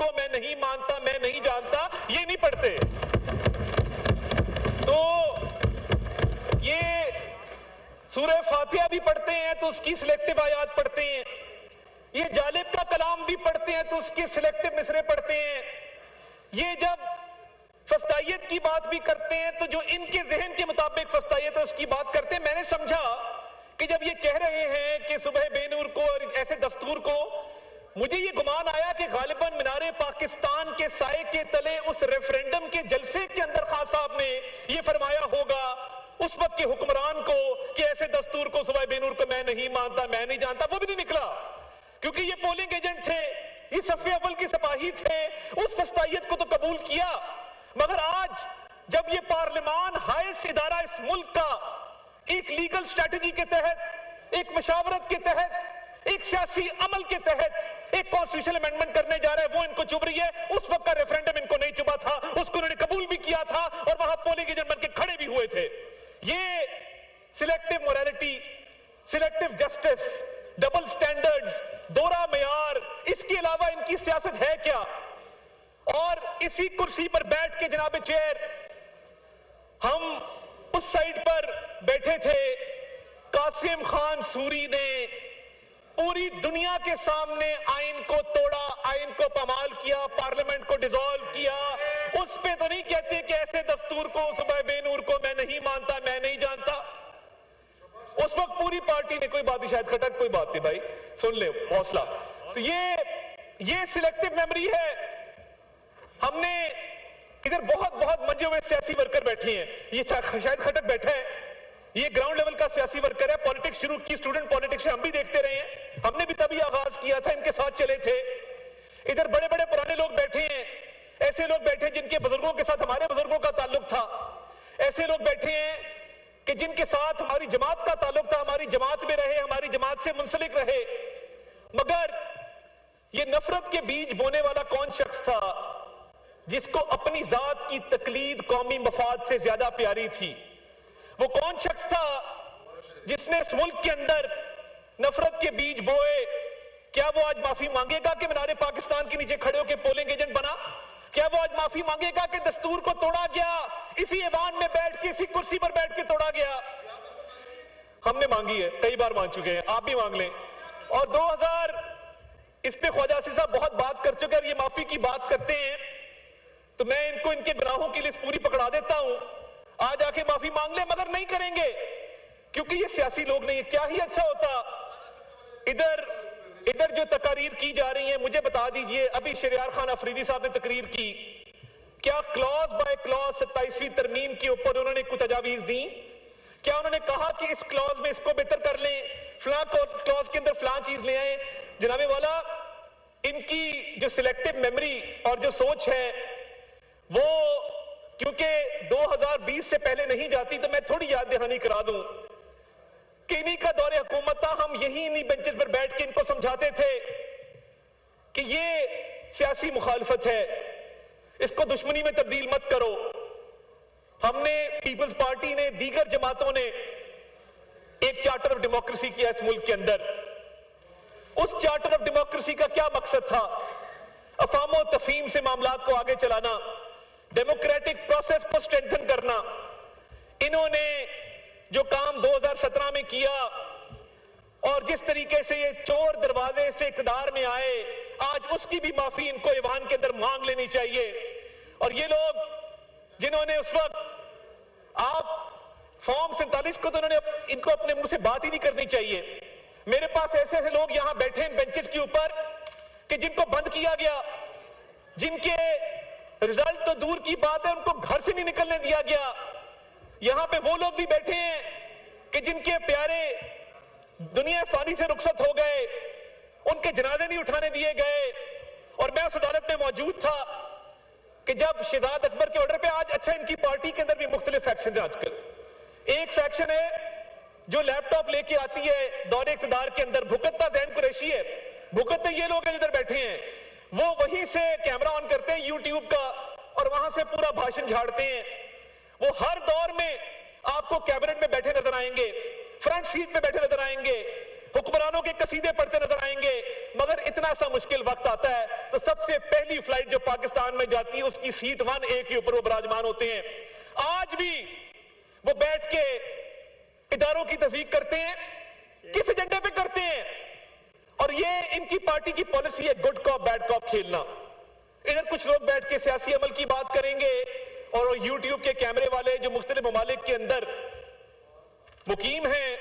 کو میں نہیں مانتا میں نہیں جانتا یہ نہیں پڑھتے. تو یہ سورہ فاتحہ بھی پڑھتے ہیں تو اس کی سلیکٹو آیات پڑھتے ہیں, یہ جالب کا کلام بھی پڑھتے ہیں تو اس کے سلیکٹو مصرے پڑھتے ہیں. یہ جب فسطائیت کی بات بھی کرتے ہیں تو جو ان کے ذہن کے مطابق فسطائیت ہے اس کی بات کرتے ہیں. میں نے سمجھا کہ جب یہ کہہ رہے ہیں کہ صبح بے نور کو اور ایسے دستور کو, مجھے یہ گمان آیا کہ غالباً مینار پاکستان کے سائے کے تلے اس ریفرینڈم کے جلسے کے اندر خان صاحب نے یہ فرمایا ہوگا اس وقت کے حکمران کو کہ ایسے دستور کو صبح بے نور کو میں نہیں مانتا میں نہیں جانتا. وہ بھی نہیں نکلا کیونکہ یہ پولنگ ایجنٹ تھے, یہ صف اول کی سپاہی تھے, اس فسطائیت کو تو قبول کیا. مگر آج جب یہ پارلیمان ہائیسٹ ادارہ اس ملک کا ایک لیگل سٹریٹجی کے تحت, ایک مشاورت کے تحت, ایک سیاسی عمل کے تحت ایک کانسٹیٹیوشنل امینڈمنٹ کرنے جا رہا ہے, وہ ان کو چبھ رہی ہے. اس وقت کا ریفرینڈم ان کو نہیں چبھا تھا, اس کو انہوں نے قبول بھی کیا تھا اور وہاں پولنگ ایجنٹ بن کے کھڑے بھی ہوئے تھے. یہ selective morality, selective justice, double standards, دوہرا معیار, اس کے علاوہ ان کی سیاست ہے کیا؟ اور اسی کرسی پر بیٹھ کے جناب چیئر, ہم اس سائیڈ پر بیٹھے تھے, قاسم خان سوری نے پوری دنیا کے سامنے آئین کو توڑا, آئین کو پامال کیا, پارلیمنٹ کو ڈیزالو کیا. اس پہ تو نہیں کہتے کہ ایسے دستور کو صبح بے نور کو میں نہیں مانتا میں نہیں جانتا. اس وقت پوری پارٹی نے, کوئی بات نہیں شاید کھٹک, کوئی بات نہیں بھائی سن لے, حوصلہ. تو یہ سلیکٹو میموری ہے. ہم نے ادھر بہت مجے ہوئے سیاسی ورکر بیٹھے ہیں, یہ شاید کھٹک بیٹھا ہے, یہ گراؤنڈ لیول کا سیاسی ورکر ہے, پالیٹکس شروع کی, اسٹوڈنٹ پالیٹکس ہم بھی دیکھتے رہے ہیں, ہم نے بھی تبھی آغاز کیا تھا, ان کے ساتھ چلے تھے. ادھر بڑے بڑے پرانے لوگ بیٹھے ہیں, ایسے لوگ بیٹھے جن کے بزرگوں کے ساتھ ہمارے بزرگوں کا تعلق تھا, ایسے لوگ بیٹھے ہیں کہ جن کے ساتھ ہماری جماعت کا تعلق تھا, ہماری جماعت میں رہے, ہماری جماعت سے منسلک رہے. مگر یہ نفرت کے بیج بونے والا کون شخص تھا جس کو اپنی ذات کی تقلید قومی مفاد سے زیادہ پیاری تھی؟ وہ کون شخص تھا جس نے اس ملک کے اندر نفرت کے بیج بوئے؟ کیا وہ آج معافی مانگے گا کہ مینار پاکستان کے نیچے کھڑے ہو کے پولنگ ایجنٹ بنا؟ کیا وہ آج معافی مانگے گا کہ دستور کو توڑا گیا, اسی ایوان میں بیٹھ کے, اسی کرسی پر بیٹھ کے توڑا گیا؟ ہم نے مانگی ہے, کئی بار مانگ چکے ہیں, آپ بھی مانگ لیں. اور 2000 اس پہ خواجہ آصف صاحب بہت بات کر چکے ہیں, یہ معافی کی بات کرتے ہیں تو میں ان کو ان کے گناہوں کی لسٹ پوری پکڑا دیتا ہوں, آج آ کے معافی مانگ لیں, مگر نہیں کریں گے کیونکہ یہ سیاسی لوگ نہیں ہیں. کیا ہی اچھا ہوتا ادھر جو تقاریر کی جا رہی ہیں, مجھے بتا دیجئے, ابھی شہریار خان افریدی صاحب نے تقریر کی, کیا کلاز بائی کلاز 27ویں ترمیم کے اوپر انہوں نے کوئی تجاویز دیں؟ کیا انہوں نے کہا کہ اس کلاز میں اس کو بہتر کر لیں, فلاں کلاز کے اندر فلاں چیز لے آئیں؟ جناب والا, ان کی جو سلیکٹو میموری اور جو سوچ ہے وہ کیونکہ 2020 سے پہلے نہیں جاتی, تو میں تھوڑی یاد دہانی کرا دوں کہ انہی کا دور حکومت تھا, ہم یہی انہی بینچز پر بیٹھ کے ان کو سمجھاتے تھے کہ یہ سیاسی مخالفت ہے, اس کو دشمنی میں تبدیل مت کرو. ہم نے, پیپلز پارٹی نے, دیگر جماعتوں نے ایک چارٹر آف ڈیموکریسی کیا اس ملک کے اندر. اس چارٹر آف ڈیموکریسی کا کیا مقصد تھا؟ افہام و تفہیم سے معاملات کو آگے چلانا, ڈیموکریٹک پروسیس کو سٹرینتھن کرنا. انہوں نے جو کام 2017 میں کیا اور جس طریقے سے یہ چور دروازے سے اقتدار میں آئے, آج اس کی بھی معافی ان کو ایوان کے اندر مانگ لینی چاہیے. اور یہ لوگ جنہوں نے اس وقت, آپ فارم 47 کو تو انہوں نے ان کو اپنے منہ سے بات ہی نہیں کرنی چاہیے. میرے پاس ایسے ایسے لوگ یہاں بیٹھے ہیں بینچز کے اوپر کہ جن کو بند کیا گیا, جن کے رزلٹ تو دور کی بات ہے ان کو گھر سے نہیں نکلنے دیا گیا. یہاں پہ وہ لوگ بھی بیٹھے ہیں کہ جن کے پیارے دنیا فانی سے رخصت ہو گئے, ان کے جنازے نہیں اٹھانے دیے گئے. اور میں اس عدالت میں موجود تھا کہ جب شہزاد اکبر کے آرڈر پہ, آج اچھا ان کی پارٹی کے اندر بھی مختلف فیکشن ہیں آج کل. ایک فیکشن ہے جو لیپ ٹاپ لے کے آتی ہے دور اقتدار کے اندر, بھکتتا ذہن قریشی ہے, بھکتتے یہ لوگ ہیں جدھر بیٹھے ہیں, وہ وہیں سے کیمرہ آن کرتے ہیں یوٹیوب کا اور وہاں سے پورا بھاشن جھاڑتے ہیں. وہ ہر دور میں آپ کو کیبنٹ میں بیٹھے نظر آئیں گے, فرنٹ سیٹ پہ بیٹھے نظر آئیں گے, حکمرانوں کے قصیدے پڑھتے نظر آئیں گے، مگر اتنا سا مشکل وقت آتا ہے تو سب سے پہلی فلائٹ جو پاکستان میں جاتی ہے اس کی سیٹ 1A کے اوپر وہ براجمان ہوتے ہیں۔ آج بھی وہ بیٹھ کے اداروں کی تصدیق کرتے ہیں، کس ایجنڈے پہ کرتے ہیں؟ اور یہ ان کی پارٹی کی پالیسی ہے گڈ کاپ بیڈ کاپ کھیلنا۔ ادھر کچھ لوگ بیٹھ کے سیاسی عمل کی بات کریں گے اور یوٹیوب کے کیمرے والے جو مختلف ممالک کے اندر مقیم ہیں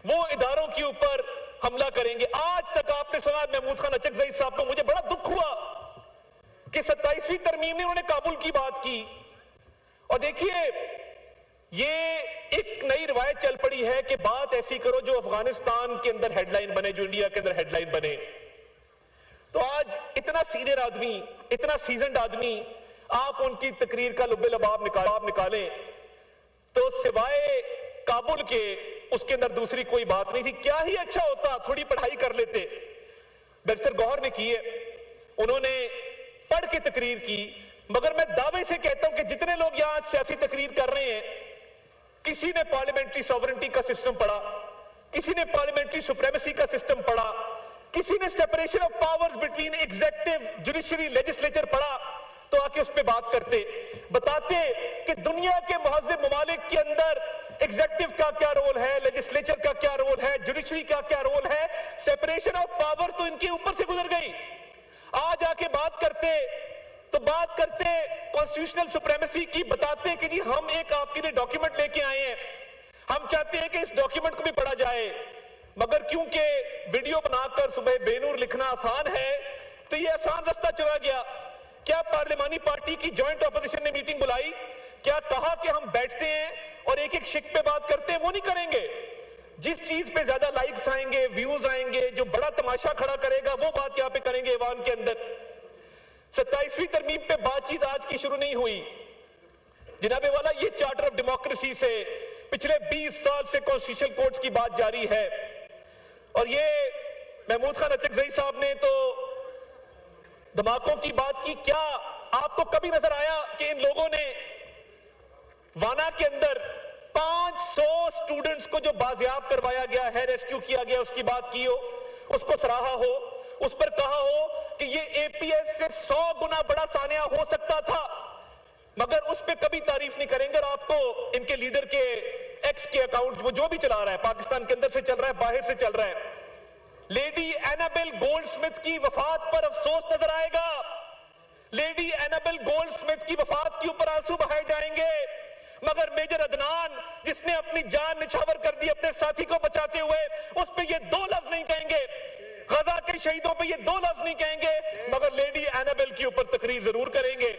وہ اداروں کے اوپر حملہ کریں گے۔ آج تک آپ نے سنا محمود خان اچکزئی صاحب کو، مجھے بڑا دکھ ہوا کہ 27ویں ترمیم میں انہوں نے کابل کی بات کی، اور دیکھیے یہ ایک نئی روایت چل پڑی ہے کہ بات ایسی کرو جو افغانستان کے اندر ہیڈ لائن بنے، جو انڈیا کے اندر ہیڈ لائن بنے۔ تو آج اتنا سینئر آدمی، اتنا سیزنڈ آدمی، آپ ان کی تقریر کا لب لباب نکالیں تو سوائے کابل کے اس کے اندر دوسری کوئی بات نہیں تھی۔ کیا ہی اچھا ہوتا تھوڑی پڑھائی کر لیتے۔ بیرسٹر گوہر نے کی ہے، انہوں نے پڑھ کے تقریر کی، مگر میں دعوے سے کہتا ہوں کہ جتنے لوگ یہاں سیاسی تقریر کر رہے ہیں، کسی نے پارلیمنٹری سوورنٹی کا سسٹم پڑھا، کسی نے پارلیمنٹری سپریمیسی کا سسٹم پڑھا، کسی نے separation of powers between executive judiciary legislature پڑھا، تو آ کے اس پہ بات کرتے، بتاتے کہ دنیا کے مہذب ممالک کے اندر ایگزیکٹو کا کیا رول ہے، لیجسلیچر کا کیا رول ہے، جوڈیشری کا کیا رول ہے، سیپریشن آف پاور تو ان کے اوپر سے گزر گئی۔ آج آ کے بات کرتے کانسٹیٹیوشنل سپریمیسی کی، بتاتے کہ جی ہم ایک آپ کے لیے ڈاکیومنٹ لے کے آئے ہیں، ہم چاہتے ہیں کہ اس ڈاکیومنٹ کو بھی پڑھا جائے، مگر کیونکہ ویڈیو بنا کر صبح بے نور لکھنا آسان ہے تو یہ آسان رستہ چلا گیا۔ کیا پارلیمانی پارٹی کی جوائنٹ اپوزیشن نے میٹنگ بلائی؟ کیا کہا کہ ہم بیٹھتے ہیں اور ایک ایک شک پہ بات کرتے ہیں؟ وہ نہیں کریں گے۔ جس چیز پہ زیادہ لائکس آئیں گے، ویوز آئیں گے، جو بڑا تماشا کھڑا کرے گا، وہ بات یہاں پہ کریں گے ایوان کے اندر۔ 27ویں ترمیم پہ بات چیت آج کی شروع نہیں ہوئی جناب والا، یہ چارٹر آف ڈیموکریسی سے پچھلے 20 سال سے کانسٹیٹیوشنل کورٹس کی بات جاری ہے، اور یہ محمود خان اچکزئی صاحب نے تو دھماکوں کی بات کی۔ کیا آپ کو کبھی نظر آیا کہ ان لوگوں نے وانا کے اندر 500 سٹوڈنٹس کو جو بازیاب کروایا گیا ہے، ریسکیو کیا گیا، اس کی بات کی ہو، اس کو سراہا ہو، اس پر کہا ہو کہ یہ اے پی ایس سے 100 گنا بڑا سانحہ ہو سکتا تھا، مگر اس پہ کبھی تعریف نہیں کریں گے؟ اور آپ کو ان کے لیڈر کے ایکس کے اکاؤنٹ وہ جو بھی چلا رہا ہے، پاکستان کے اندر سے چل رہا ہے، باہر سے چل رہا ہے، لیڈی اینابل گولڈ سمتھ کی وفات پر افسوس نظر آئے گا، لیڈی اینابل گولڈ سمتھ کی وفات کے اوپر آنسو بہائے جائیں گے، مگر میجر عدنان جس نے اپنی جان نچھاور کر دی اپنے ساتھی کو بچاتے ہوئے، اس پہ یہ 2 لفظ نہیں کہیں گے۔ غزہ کے شہیدوں پہ یہ 2 لفظ نہیں کہیں گے، مگر لیڈی اینابل کے اوپر تقریر ضرور کریں گے۔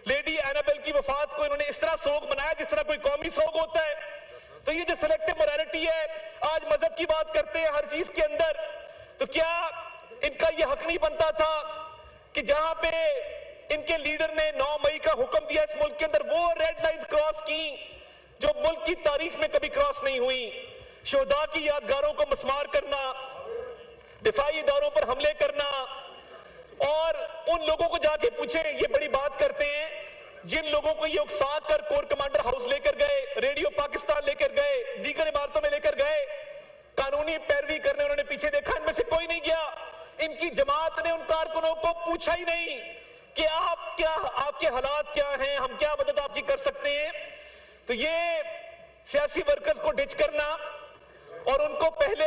لیڈی اینابل کی وفات کو انہوں نے اس طرح سوگ منایا جس طرح کوئی قومی سوگ ہوتا ہے۔ تو یہ جو سلیکٹو موریلٹی ہے، آج مذہب کی بات کرتے ہیں ہر چیز کے اندر، تو کیا ان کا یہ حق نہیں بنتا تھا کہ جہاں پہ ان کے لیڈر نے 9 مئی کا حکم دیا اس ملک کے اندر، وہ ریڈ لائنز کراس کی جو ملک کی تاریخ میں کبھی کراس نہیں ہوئی؟ شہداء کی یادگاروں کو مسمار کرنا، دفاعی اداروں پر حملے کرنا، اور ان لوگوں کو جا کے پوچھیں، یہ بڑی بات کرتے ہیں جن لوگوں کو یہ اکسا کر کور کمانڈر ہاؤس لے کر گئے، ریڈیو پاکستان لے کر گئے، دیگر عمارتوں میں لے کر گئے، قانونی پیروی کرنے انہوں نے پیچھے دیکھا، ان میں سے کوئی نہیں گیا۔ ان کی جماعت نے ان کارکنوں کو پوچھا ہی نہیں کہ آپ کے حالات کیا ہیں، ہم کیا مدد آپ کی کر سکتے ہیں۔ تو یہ سیاسی ورکرز کو ڈچ کرنا اور ان کو پہلے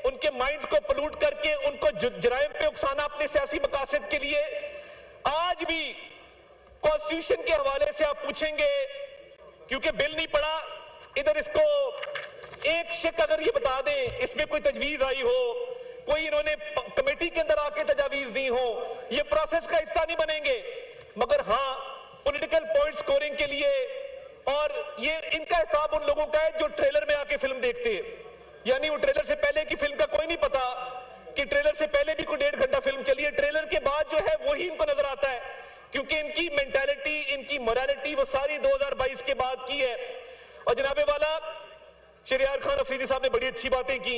ان کے مائنڈز کو پلوٹ کر کے ان کو جرائم پہ اکسانا اپنے سیاسی مقاصد کے لیے، آج بھی کانسٹیٹیوشن کے حوالے سے آپ پوچھیں گے، کیونکہ بل نہیں پڑا، ادھر اس کو ایک شک اگر یہ بتا دیں اس میں کوئی تجویز آئی ہو، کوئی انہوں نے کمیٹی کے اندر آ کے تجاویز دی ہو، یہ پروسیس کا حصہ نہیں بنیں گے، مگر ہاں پولیٹیکل پوائنٹ سکورنگ کے لیے۔ اور یہ ان کا حساب ان لوگوں کا ہے جو ٹریلر میں آ کے فلم دیکھتے ہیں، یعنی وہ ٹریلر سے پہلے کی فلم کا کوئی نہیں پتا کہ ٹریلر سے پہلے بھی کوئی 1.5 گھنٹہ فلم چلی ہے، ٹریلر کے بعد جو ہے وہی ان کو نظر آتا ہے، کیونکہ ان کی مینٹالٹی، ان کی موریلٹی وہ ساری 2022 کے بعد کی ہے۔ اور جناب والا شہریار خان افریدی صاحب نے بڑی اچھی باتیں کی،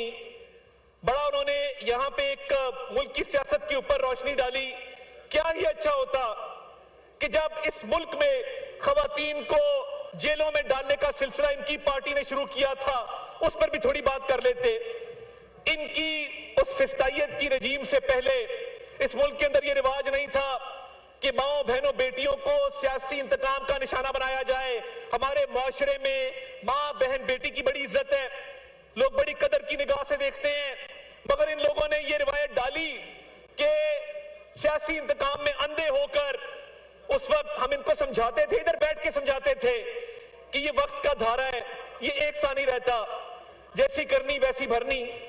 بڑا انہوں نے یہاں پہ ایک ملک کی سیاست کے اوپر روشنی ڈالی۔ کیا ہی اچھا ہوتا کہ جب اس ملک میں خواتین کو جیلوں میں ڈالنے کا سلسلہ ان کی پارٹی نے شروع کیا تھا، اس پر بھی تھوڑی بات کر لیتے۔ ان کی اس فسطائیت کی رجیم سے پہلے اس ملک کے اندر یہ رواج نہیں تھا کہ ماؤں بہنوں بیٹیوں کو سیاسی انتقام کا نشانہ بنایا جائے. ہمارے معاشرے میں ماں بہن بیٹی کی بڑی عزت ہے, لوگ بڑی قدر کی نگاہ سے دیکھتے ہیں, مگر ان لوگوں نے یہ روایت ڈالی کہ سیاسی انتقام میں اندھے ہو کر اس وقت ہم ان کو سمجھاتے تھے, ادھر بیٹھ کے سمجھاتے تھے کہ یہ وقت کا دھارا ہے, یہ ایک سا نہیں رہتا, جیسی کرنی ویسی بھرنی.